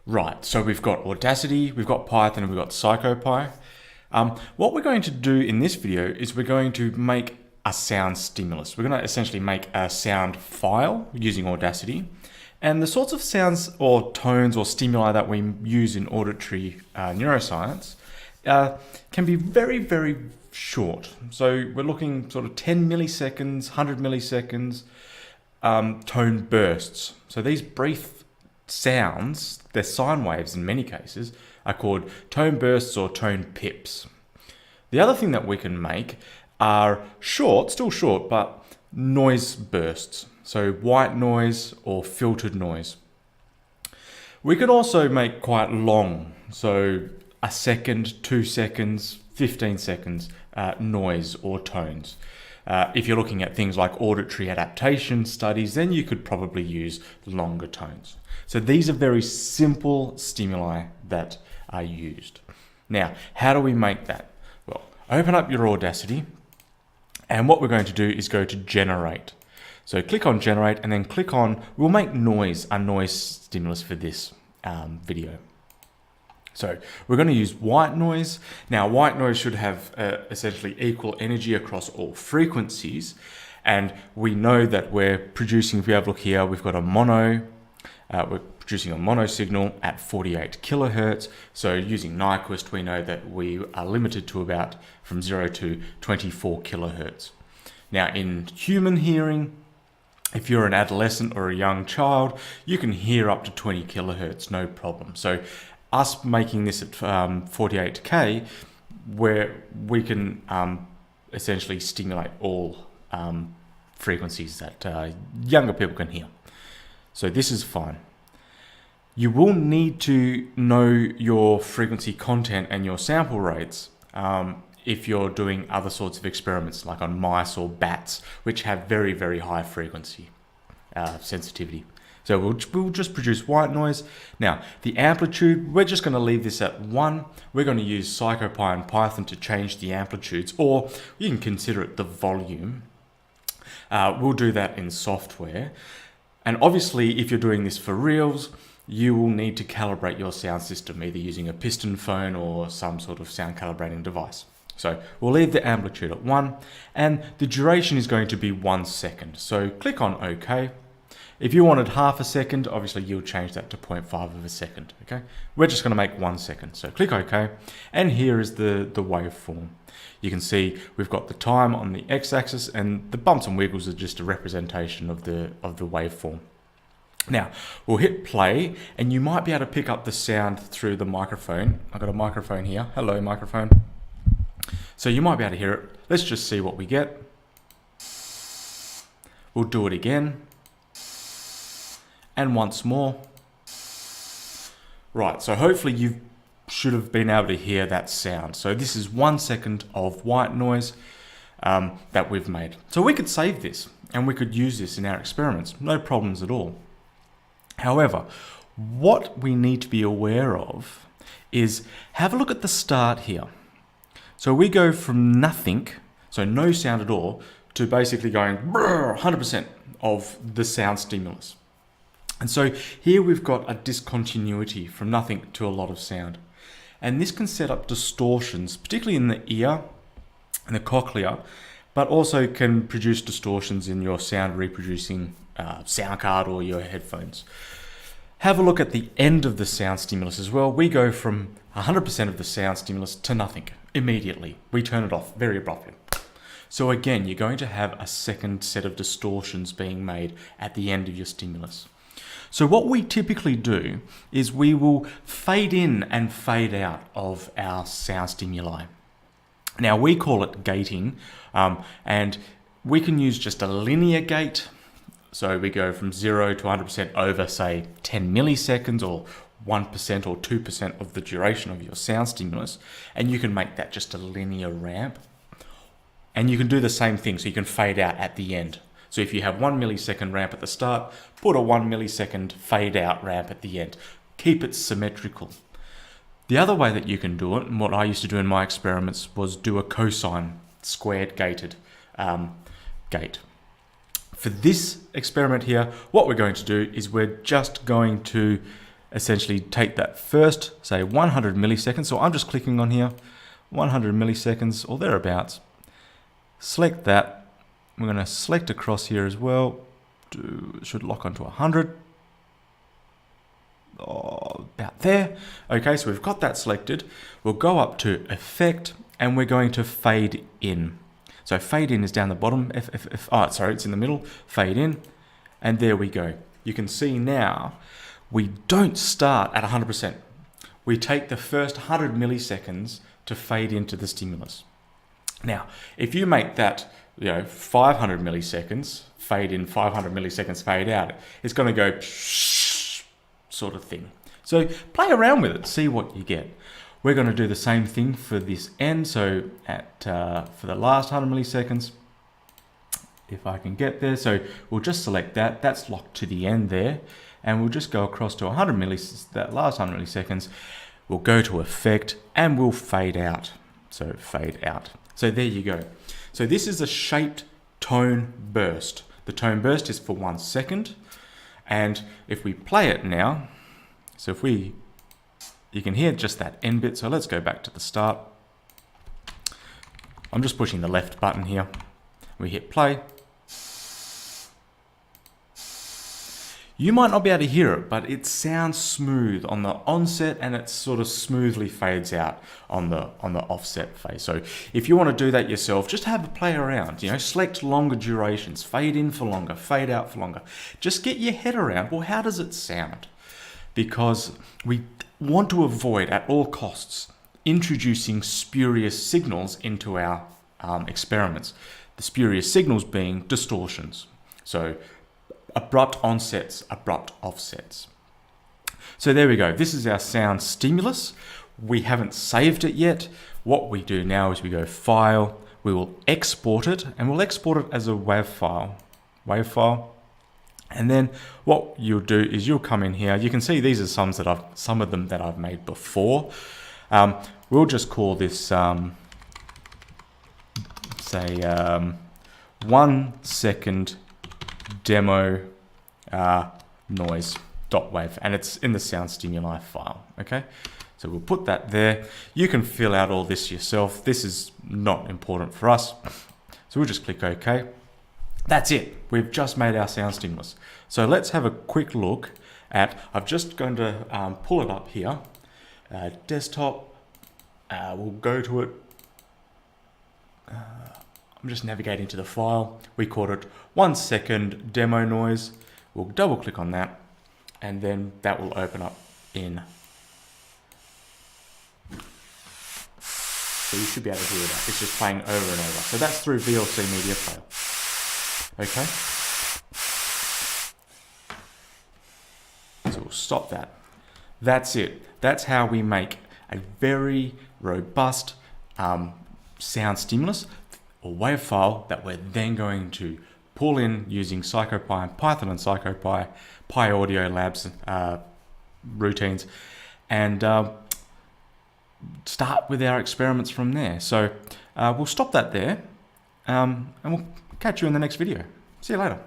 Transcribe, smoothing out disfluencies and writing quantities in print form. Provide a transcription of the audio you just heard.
Right, so we've got Audacity, we've got Python, and we've got Psychopy. What we're going to do in this video is we're going to make a sound stimulus. We're going to essentially make a sound file using Audacity. And the sorts of sounds or tones or stimuli that we use in auditory neuroscience can be very, very short. So we're looking sort of 10 milliseconds, 100 milliseconds, tone bursts. So these brief sounds, they're sine waves in many cases, are called tone bursts or tone pips. The other thing that we can make are short, still short, but noise bursts. So white noise or filtered noise. We can also make quite long, so a second, 2 seconds, 15 seconds noise or tones. If you're looking at things like auditory adaptation studies, then you could probably use longer tones. So these are very simple stimuli that are used. Now, how do we make that? Well, open up your Audacity, and what we're going to do is go to Generate. So click on Generate and then click on, we'll make noise, a noise stimulus for this video. So we're going to use white noise. Now, white noise should have essentially equal energy across all frequencies. And we know that we're producing, if we have a look here, we've got a mono, we're producing a mono signal at 48 kilohertz. So using Nyquist, we know that we are limited to about from 0 to 24 kilohertz. Now, in human hearing, if you're an adolescent or a young child, you can hear up to 20 kilohertz, no problem. So us making this at 48K, where we can essentially stimulate all frequencies that younger people can hear. So this is fine. You will need to know your frequency content and your sample rates if you're doing other sorts of experiments like on mice or bats, which have very, very high frequency sensitivity. So we'll just produce white noise. Now, the amplitude, we're just going to leave this at 1. We're going to use Psychopy and Python to change the amplitudes, or you can consider it the volume. We'll do that in software. And obviously, if you're doing this for reals, you will need to calibrate your sound system, either using a piston phone or some sort of sound calibrating device. So we'll leave the amplitude at 1, and the duration is going to be 1 second. So click on OK. If you wanted half a second, obviously you'll change that to 0.5 of a second, okay? We're just gonna make 1 second. So click OK, and here is the waveform. You can see we've got the time on the x-axis, and the bumps and wiggles are just a representation of the waveform. Now, we'll hit play, and you might be able to pick up the sound through the microphone. I've got a microphone here. Hello, microphone. So you might be able to hear it. Let's just see what we get. We'll do it again. And once more. Right, so hopefully you should have been able to hear that sound. So this is 1 second of white noise that we've made. So we could save this and we could use this in our experiments, no problems at all. However, what we need to be aware of is have a look at the start here. So we go from nothing, so no sound at all, to basically going 100% of the sound stimulus. And so here we've got a discontinuity from nothing to a lot of sound. And this can set up distortions, particularly in the ear and the cochlea, but also can produce distortions in your sound reproducing sound card or your headphones. Have a look at the end of the sound stimulus as well. We go from 100% of the sound stimulus to nothing immediately. We turn it off very abruptly. So again, you're going to have a second set of distortions being made at the end of your stimulus. So what we typically do is we will fade in and fade out of our sound stimuli. Now we call it gating, and we can use just a linear gate. So we go from 0 to 100% over, say, 10 milliseconds or 1% or 2% of the duration of your sound stimulus. And you can make that just a linear ramp. And you can do the same thing, so you can fade out at the end. So if you have 1 millisecond ramp at the start, put a 1 millisecond fade out ramp at the end. Keep it symmetrical. The other way that you can do it, and what I used to do in my experiments, was do a cosine squared gated gate. For this experiment here, what we're going to do is we're just going to essentially take that first, say 100 milliseconds. So I'm just clicking on here, 100 milliseconds or thereabouts. Select that. We're going to select across here as well. Should lock onto 100. Oh, about there. Okay, so we've got that selected. We'll go up to Effect and we're going to Fade In. So Fade In is down the bottom. Sorry, it's in the middle. Fade In. And there we go. You can see now we don't start at 100%. We take the first 100 milliseconds to fade into the stimulus. Now, if you make that 500 milliseconds, fade in, 500 milliseconds, fade out, it's going to go sort of thing. So play around with it, see what you get. We're going to do the same thing for this end. So for the last 100 milliseconds, if I can get there, so we'll just select that. That's locked to the end there, and we'll just go across to 100 milliseconds. That last 100 milliseconds, we'll go to Effect and we'll fade out. So fade out. So there you go. So this is a shaped tone burst. The tone burst is for 1 second. And if we play it now, so you can hear just that end bit. So let's go back to the start. I'm just pushing the left button here. We hit play. You might not be able to hear it, but it sounds smooth on the onset and it sort of smoothly fades out on the offset phase. So if you want to do that yourself, just have a play around, select longer durations, fade in for longer, fade out for longer. Just get your head around, well, how does it sound? Because we want to avoid at all costs introducing spurious signals into our experiments. The spurious signals being distortions. So abrupt onsets, abrupt offsets. So there we go. This is our sound stimulus. We haven't saved it yet. What we do now is we go File, we will export it, and we'll export it as a WAV file. And then what you'll do is you'll come in here. You can see these are some of them that I've made before. We'll just call this say 1 second demo noise.wav, and it's in the sound stimuli file. Okay, so we'll put that there. You can fill out all this yourself. This is not important for us, so we'll just click OK. That's it. We've just made our sound stimulus. So let's have a quick look at. I'm just going to pull it up here. Desktop. We'll go to it. I'm just navigating to the file. We called it 1 second demo noise. We'll double click on that and then that will open up in. So you should be able to hear that. It's just playing over and over. So that's through VLC Media Player. Okay. So we'll stop that. That's it. That's how we make a very robust sound stimulus or WAV file that we're then going to pull in using Psychopy and Python and Psychopy, PyAudio labs routines, and start with our experiments from there. So we'll stop that there, and we'll catch you in the next video. See you later.